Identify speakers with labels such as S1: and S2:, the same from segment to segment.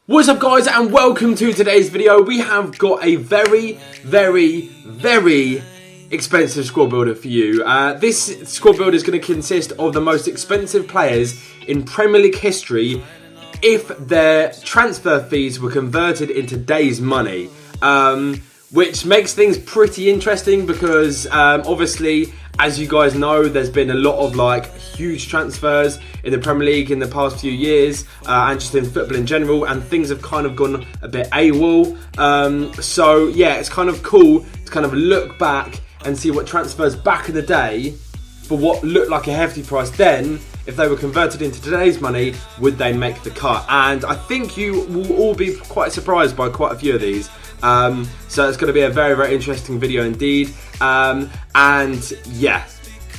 S1: What's up guys, and welcome to today's video. We have got a very expensive squad builder for you. This squad builder is going to consist of the most expensive players in Premier League history if their transfer fees were converted into today's money. Which makes things pretty interesting because obviously, as you guys know, there's been a lot of huge transfers in the Premier League in the past few years and just in football in general, and things have kind of gone a bit AWOL. So yeah, it's kind of cool to kind of look back and see what transfers back in the day for what looked like a hefty price then, if they were converted into today's money, would they make the cut? And I think you will all be quite surprised by quite a few of these. So it's going to be a very interesting video indeed. And yeah,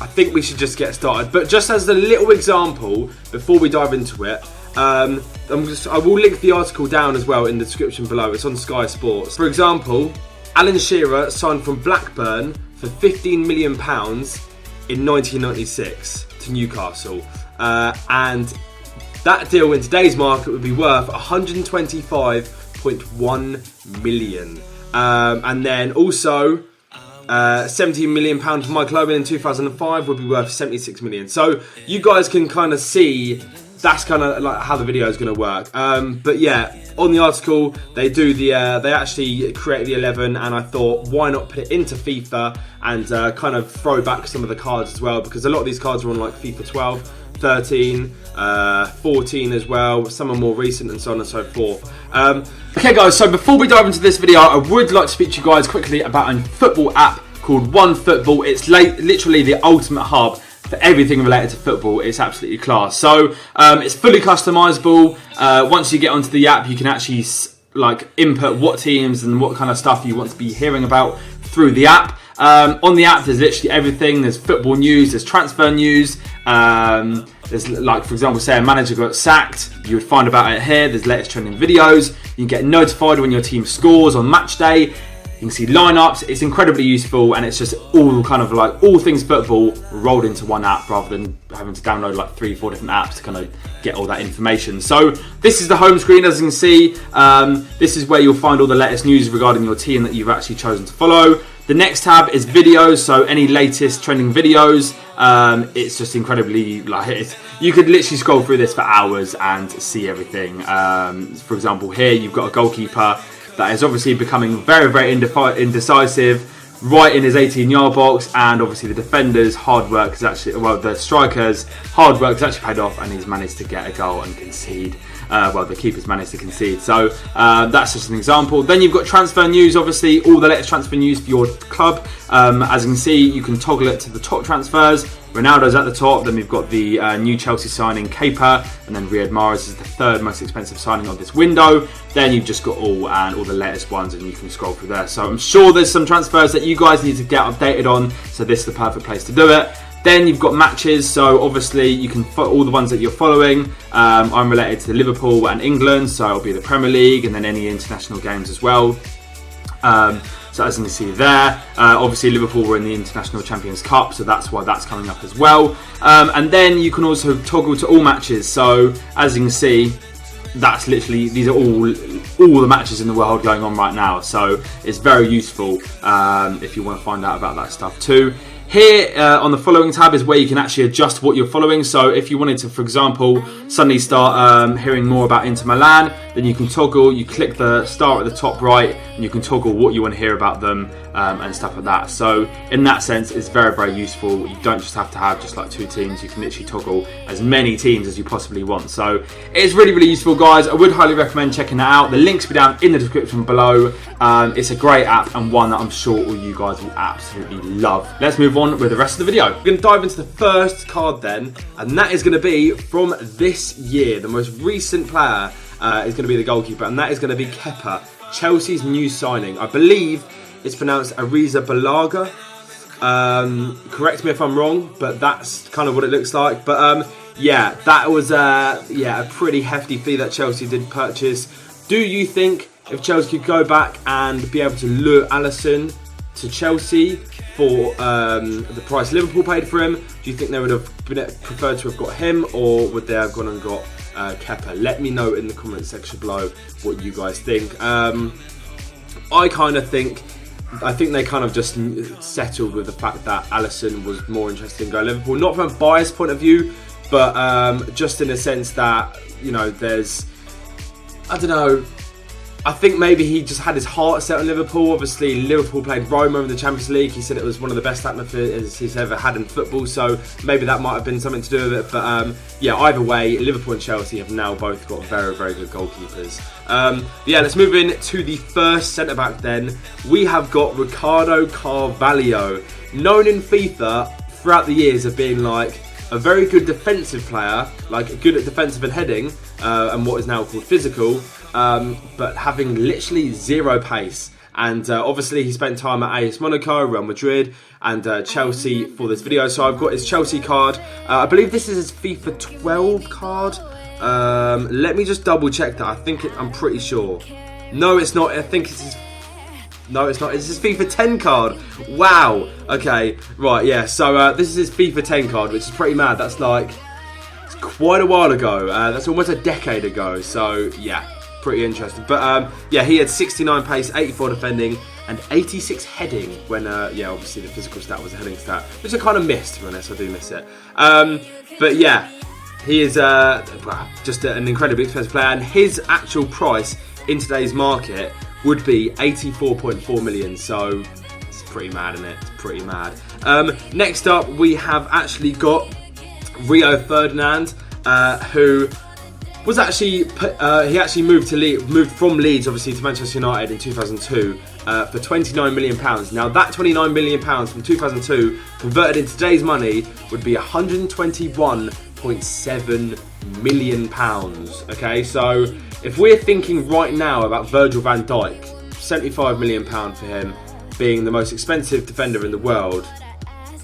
S1: I think we should just get started. But just as a little example, before we dive into it, I will link the article down as well in the description below. It's on Sky Sports. For example, Alan Shearer signed from Blackburn for £15 million in 1996 to Newcastle. And that deal in today's market would be worth 125.1 million. And then also £17 million for Michael Owen in 2005 would be worth 76 million. So you guys can kind of see that's kind of like how the video is going to work. But yeah, on the article they do the they actually create the 11, and I thought why not put it into FIFA and kind of throw back some of the cards as well, because a lot of these cards are on like FIFA 12, 13, 14 as well. Some are more recent and so on and so forth. Okay guys, so before we dive into this video, I would like to speak to you guys quickly about a football app called OneFootball. It's literally the ultimate hub for everything related to football. It's absolutely class. So it's fully customizable. Once you get onto the app, you can actually input what teams and what kind of stuff you want to be hearing about through the app. On the app, there's literally everything. There's football news, there's transfer news. There's for example, say a manager got sacked, you would find about it here. There's latest trending videos. You can get notified when your team scores on match day. You can see lineups. It's incredibly useful, and it's just all kind of all things football rolled into one app, rather than having to download 3-4 different apps to kind of get all that information. So this is the home screen, as you can see. This is where you'll find all the latest news regarding your team that you've actually chosen to follow. The next tab is videos, so any latest trending videos. It's just incredibly you could literally scroll through this for hours and see everything. For example, here you've got a goalkeeper that is obviously becoming very indecisive right in his 18-yard box, and obviously the defenders' hard work is actually, the strikers' hard work has actually paid off, and he's managed to get a goal and concede. The keeper's managed to concede. So that's just an example. Then you've got transfer news, obviously all the latest transfer news for your club. As you can see, you can toggle it to the top transfers. Ronaldo's at the top. Then we've got the new Chelsea signing, Kepa, and then Riyad Mahrez is the third most expensive signing of this window. Then you've just got all the latest ones, and you can scroll through there. So I'm sure there's some transfers that you guys need to get updated on, so this is the perfect place to do it. Then you've got matches, so obviously you can all the ones that you're following. I'm related to Liverpool and England, so it'll be the Premier League and then any international games as well. So as you can see there, obviously Liverpool were in the International Champions Cup, so that's why that's coming up as well. And then you can also toggle to all matches. So as you can see, that's literally, these are all the matches in the world going on right now. So it's very useful if you want to find out about that stuff too. Here on the following tab is where you can actually adjust what you're following. So if you wanted to, for example, suddenly start hearing more about Inter Milan, then you can toggle, you click the star at the top right, and you can toggle what you want to hear about them and stuff like that. So in that sense, it's very useful. You don't just have to have just 2 teams. You can literally toggle as many teams as you possibly want. So it's really useful, guys. I would highly recommend checking that out. The links will be down in the description below. It's a great app, and one that I'm sure all you guys will absolutely love. Let's move on with the rest of the video. We're going to dive into the first card then, and that is going to be from this year. The most recent player is going to be the goalkeeper, and that is going to be Kepa, Chelsea's new signing. I believe it's pronounced Arrizabalaga. Correct me if I'm wrong, but that's kind of what it looks like. But yeah, that was a pretty hefty fee that Chelsea did purchase. Do you think if Chelsea could go back and be able to lure Alisson to Chelsea for the price Liverpool paid for him, do you think they would have preferred to have got him, or would they have gone and got Kepa. Let me know in the comment section below what you guys think. I think they kind of just settled with the fact that Alisson was more interested in going Liverpool. Not from a biased point of view, but just in a sense that, you know, there's, I don't know, I think maybe he just had his heart set on Liverpool. Obviously, Liverpool played Roma in the Champions League. He said it was one of the best atmospheres he's ever had in football, so maybe that might have been something to do with it. But yeah, either way, Liverpool and Chelsea have now both got very, very good goalkeepers. Yeah, let's move in to the first centre-back then. We have got Ricardo Carvalho, known in FIFA throughout the years of being like a very good defensive player, like good at defensive and heading, and what is now called physical, but having literally zero pace. And obviously he spent time at AS Monaco, Real Madrid, and Chelsea for this video. So I've got his Chelsea card. I believe this is his FIFA 12 card. Let me just double check that. I'm pretty sure. No, it's not. I think it's his... No, it's not. It's his FIFA 10 card. Wow. Okay. Right, yeah. So this is his FIFA 10 card, which is pretty mad. That's like... It's quite a while ago. That's almost a decade ago. So, yeah. Pretty interesting. But, yeah, he had 69 pace, 84 defending, and 86 heading when, yeah, obviously the physical stat was a heading stat, which I kind of missed, to be honest. I do miss it. But, yeah, he is just an incredibly expensive player, and his actual price in today's market would be 84.4 million, so it's pretty mad, isn't it? It's pretty mad. Next up, we have actually got Rio Ferdinand, who was actually he actually moved from Leeds, obviously, to Manchester United in 2002 for £29 million. Now that £29 million from 2002 converted in today's money would be £121.7 million. Okay, so if we're thinking right now about Virgil van Dijk, £75 million for him, being the most expensive defender in the world,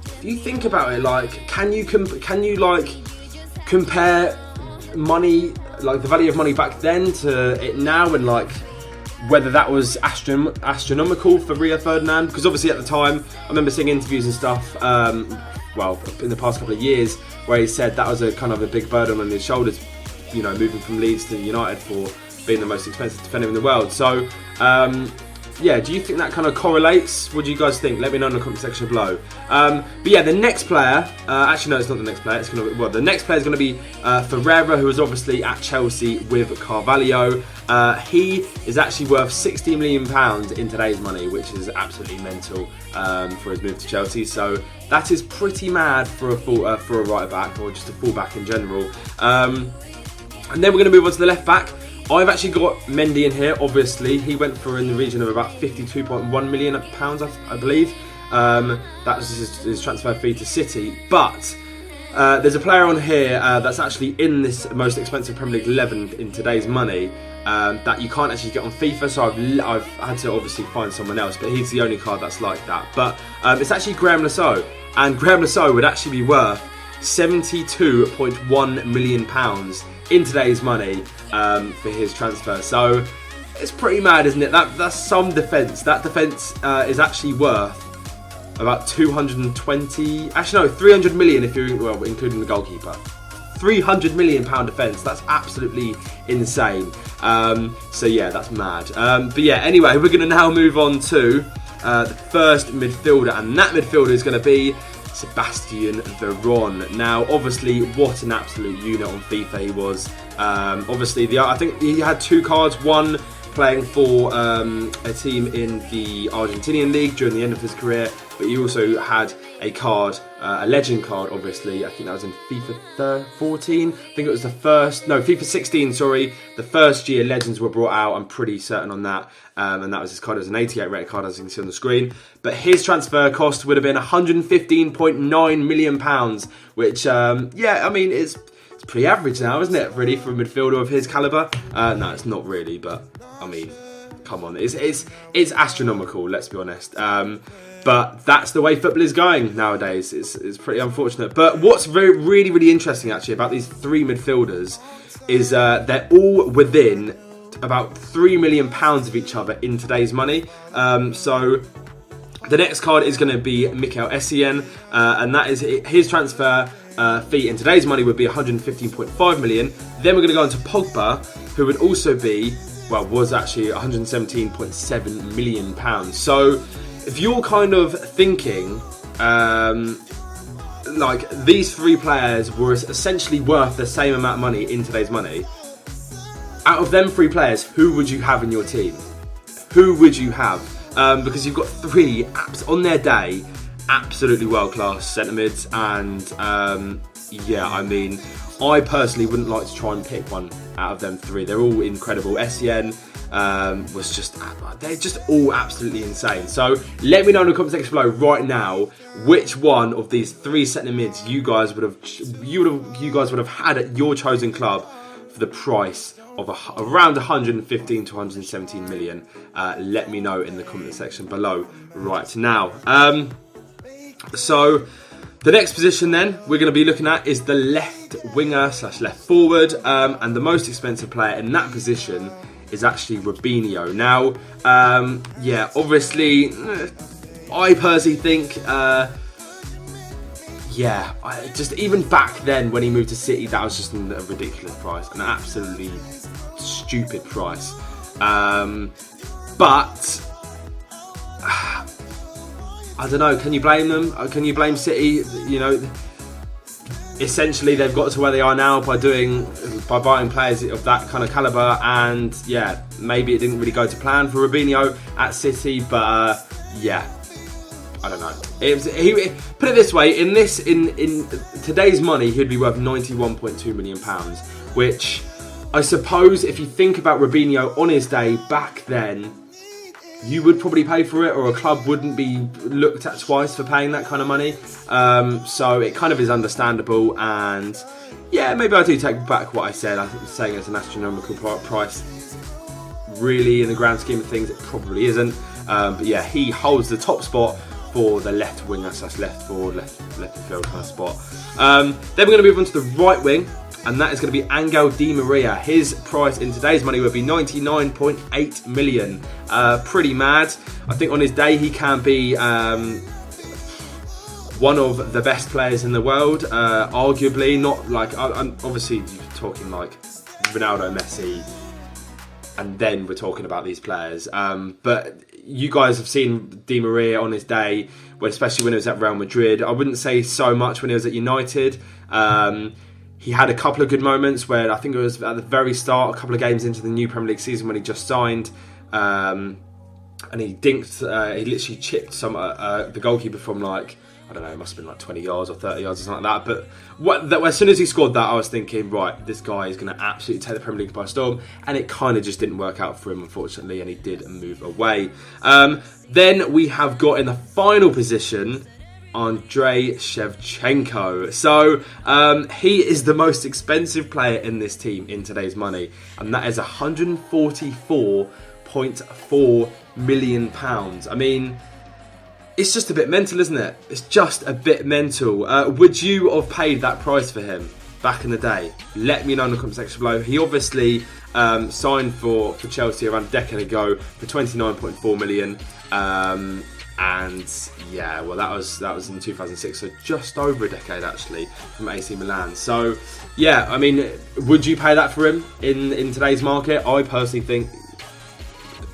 S1: if you think about it, like, can you like compare money, like the value of money back then to it now, and like whether that was astronomical for Rio Ferdinand? Because obviously at the time, I remember seeing interviews and stuff, well, in the past couple of years, where he said that was a kind of a big burden on his shoulders, you know, moving from Leeds to United for being the most expensive defender in the world. So, yeah, do you think that kind of correlates? What do you guys think? Let me know in the comment section below. But yeah, the next player, actually no, it's not the next player. The next player is going to be Ferreira, who is obviously at Chelsea with Carvalho. He is actually worth £60 million in today's money, which is absolutely mental for his move to Chelsea. So that is pretty mad for a right back, or just a full back in general. And then we're going to move on to the left back. I've actually got Mendy in here, obviously. He went for in the region of about £52.1 million, I believe. That was his transfer fee to City. But there's a player on here that's actually in this most expensive Premier League 11 in today's money that you can't actually get on FIFA. So I've had to obviously find someone else, but he's the only card that's like that. But it's actually Graham Lasseau. And Graham Lasseau would actually be worth £72.1 million in today's money for his transfer. So it's pretty mad, isn't it? That's some defence. That defence is actually worth about 220, actually no, 300 million if you're, well, including the goalkeeper. £300 million defence. That's absolutely insane. So yeah, that's mad. But yeah, anyway, we're going to now move on to the first midfielder, and that midfielder is going to be Sebastian Veron. Now, obviously, what an absolute unit on FIFA he was. Obviously, I think he had two cards. One playing for a team in the Argentinian league during the end of his career, but he also had a card, a legend card, obviously. I think that was in FIFA 14. I think it was FIFA 16, sorry. The first year legends were brought out, I'm pretty certain on that. And that was his card. It was an 88 rated card, as you can see on the screen. But his transfer cost would have been £115.9 million, which, yeah, I mean, it's pretty average now, isn't it, really, for a midfielder of his calibre? No, it's not really, but, I mean, come on. It's astronomical, let's be honest. But that's the way football is going nowadays. It's pretty unfortunate. But what's really, really interesting, actually, about these three midfielders is they're all within about £3 million of each other in today's money. So the next card is going to be Mikel Essien, and that is his transfer fee in today's money would be 115.5 million. Then we're going to go on to Pogba, who would also be, well, was actually 117.7 million pounds. So if you're kind of thinking, like these three players were essentially worth the same amount of money in today's money, out of them three players, who would you have in your team? Who would you have? Because you've got three on their day, absolutely world-class centre mids, and yeah, I mean, I personally wouldn't like to try and pick one out of them three. They're all incredible. Sen was just, they're just all absolutely insane. So let me know in the comment section below right now which one of these three centre mids you guys would have had at your chosen club for the price of around 115 to 117 million. Let me know in the comment section below right now. So the next position then we're going to be looking at is the left winger / left forward, and the most expensive player in that position is actually Robinho. Now, yeah, obviously, I personally think, yeah, just even back then when he moved to City, that was just a ridiculous price, an absolutely stupid price. But I don't know, can you blame them? Can you blame City? You know, essentially they've got to where they are now by buying players of that kind of caliber, and yeah, maybe it didn't really go to plan for Robinho at City, but yeah, I don't know. Put it this way: in today's money, he'd be worth 91.2 million pounds, which I suppose if you think about Robinho on his day back then, you would probably pay for it, or a club wouldn't be looked at twice for paying that kind of money. So it kind of is understandable, and yeah, maybe I do take back what I said. I was saying it's an astronomical price. Really, in the grand scheme of things, it probably isn't. But yeah, he holds the top spot for the left winger / left forward, left midfield kind of spot. Then we're going to move on to the right wing, and that is going to be Angel Di Maria. His price in today's money would be 99.8 million. Pretty mad. I think on his day he can be one of the best players in the world, arguably. Not like, I'm obviously talking like Ronaldo, Messi, and then we're talking about these players. But you guys have seen Di Maria on his day, especially when he was at Real Madrid. I wouldn't say so much when he was at United. He had a couple of good moments where I think it was at the very start, a couple of games into the new Premier League season when he just signed, and he dinked, he literally chipped the goalkeeper from like, I don't know, it must have been like 20 yards or 30 yards or something like that. But as soon as he scored that, I was thinking, right, this guy is going to absolutely take the Premier League by storm. And it kind of just didn't work out for him, unfortunately, and he did move away. Then we have got in the final position Andrei Shevchenko. So he is the most expensive player in this team in today's money, and that is £144.4 million. I mean, it's just a bit mental, isn't it? It's just a bit mental. Would you have paid that price for him back in the day? Let me know in the comment section below. He obviously signed for Chelsea around a decade ago for 29.4 million. And yeah, well, that was in 2006, so just over a decade actually from AC Milan. So yeah, I mean, would you pay that for him in today's market? I personally think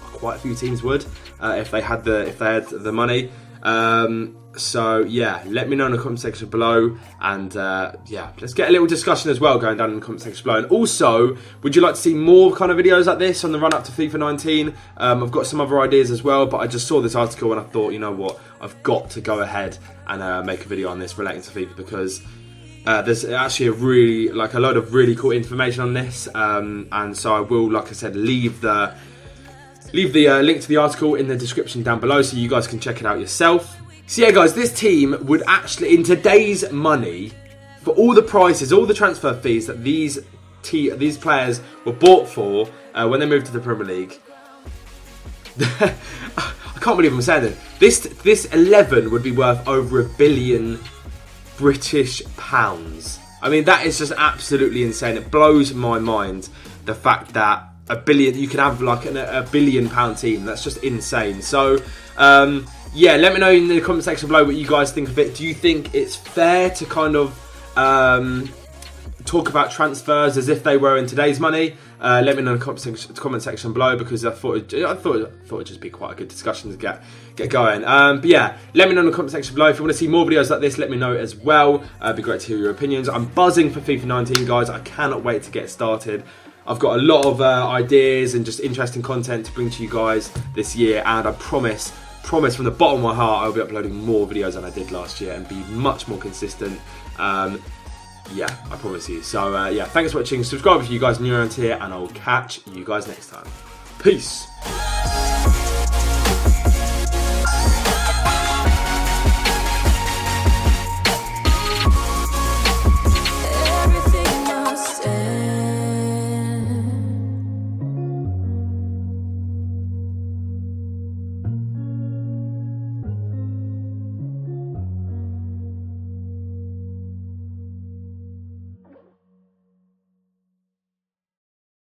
S1: quite a few teams would if they had the money. So yeah, let me know in the comment section below, and yeah, let's get a little discussion as well going down in the comment section below. And also, would you like to see more kind of videos like this on the run up to FIFA 19? I've got some other ideas as well, but I just saw this article and I thought, you know what, I've got to go ahead and make a video on this relating to FIFA, because there's actually a load of really cool information on this, and so I will, like I said, leave the link to the article in the description down below so you guys can check it out yourself. So yeah, guys, this team would actually, in today's money, for all the prices, all the transfer fees that these players were bought for when they moved to the Premier League, I can't believe I'm saying this. This 11 would be worth over £1 billion British pounds. I mean, that is just absolutely insane. It blows my mind, the fact that $1 billion, you can have like a £1 billion team. That's just insane. So yeah, let me know in the comment section below what you guys think of it. Do you think it's fair to kind of talk about transfers as if they were in today's money. Let me know in the comment section below, because I thought it'd just be quite a good discussion to get going. But yeah, let me know in the comment section below if you want to see more videos like this. Let me know as well. It'd be great to hear your opinions. I'm buzzing for FIFA 19, guys. I cannot wait to get started. I've got a lot of ideas and just interesting content to bring to you guys this year, and I promise from the bottom of my heart I'll be uploading more videos than I did last year and be much more consistent. Yeah, I promise you. So yeah, thanks for watching. Subscribe if you guys are new around here, and I'll catch you guys next time. Peace.